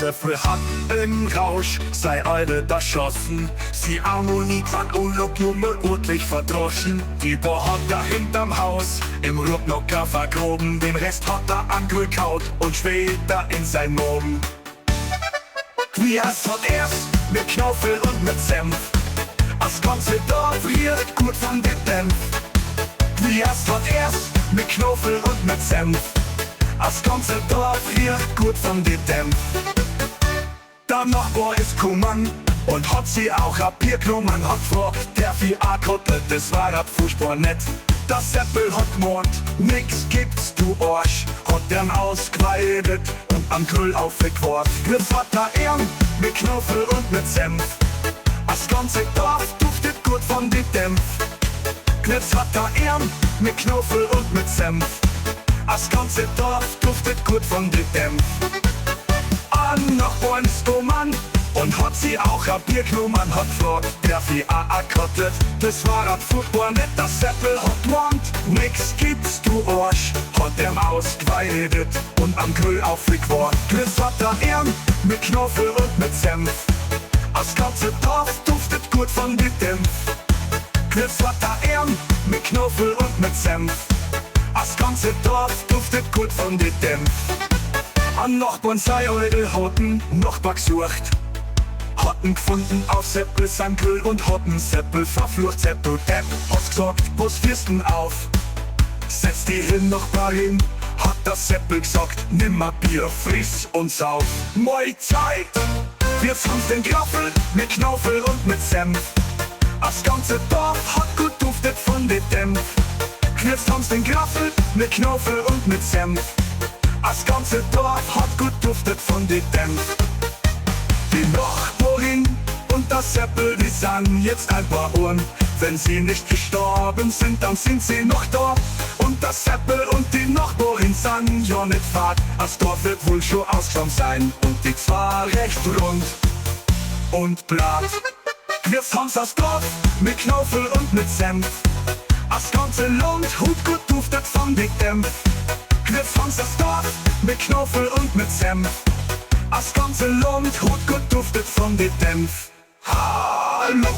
Seppel hat im Rausch sei Eide erschossen. Sie Harmonie hat Urlaub nur ordentlich verdroschen. Die Bohr hat da hinterm Haus im Rucknocker vergroben. Den Rest hat er angekaut und später in sein Moben. Wie erst hat erst mit Knaufel und mit Senf. Das ganze Dorf riecht gut von dem Dämpf. Wie erst hat erst mit Knaufel und mit Senf. Das ganze Dorf riecht gut von dem Dämpf. Der Nachbar ist Kummern und hat sie auch ein Bier genommen. Hat gefragt, der viel A-Kottel, das war das furchtbar nett. Das Seppel hat gemeint, nix gibt's du Arsch. Hat den ausgeweidet und am Grill aufgequart. Griff hat er Ehren mit Knuffel und mit Senf. Das ganze Dorf duftet gut von dem Dämpf. Jetzt hat er Ehren mit Knuffel und mit Senf. Das ganze Dorf duftet gut von dem Dämpf. An Nachbar ist Mann und hat sie auch ein Bier genommen. Hat gefragt, der viel A-Kottet, das war das furchtbar nett. Das Seppel hat gemeint, nix gibt's du Arsch. Hat dem ausgeweidet und am Grill aufgequart. Jetzt hat er Ehren mit Knuffel und mit Senf. Das ganze Dorf duftet gut von dem Dämpf. Jetzt hat er Ehren mit Knuffel und mit Senf. Das ganze Dorf duftet gut von dem Dämpf. An Nachbarn sei eure Hoten Nachbar gesucht. Hatten gefunden auf Seppel sein Grill und hatten Seppel verflucht. Seppel Depp, hast gesagt, was wirst denn auf? Setz die hin, Nachbarin, hat das Seppel gesagt. Nimmer Bier, friss und sauf. Moi Zeit! Wir haben's den Graffel mit Knaufel und mit Senf. Das ganze Dorf hat gut duftet von dem Dämpf. Jetzt haben's den Graffel mit Knaufel und mit Senf. Das ganze Dorf hat gut duftet von dem Dämpf. Die Nachbarin und das Seppel, die sind jetzt ein paar Ohren. Wenn sie nicht gestorben sind, dann sind sie noch da. Und das Seppel und die Nachbarin sind ja nicht fad. Das Dorf wird wohl schon ausgeschaut sein und die zwar recht rund und blatt. Jetzt haben's das Dorf mit Knaufel und mit Senf. Das ganze Land hat gut duftet von dem Dämpf. Jetzt haben's das Dorf mit Knaufel und mit Senf. Das ganze Land hat gut duftet von dem Dämpf. Hallo!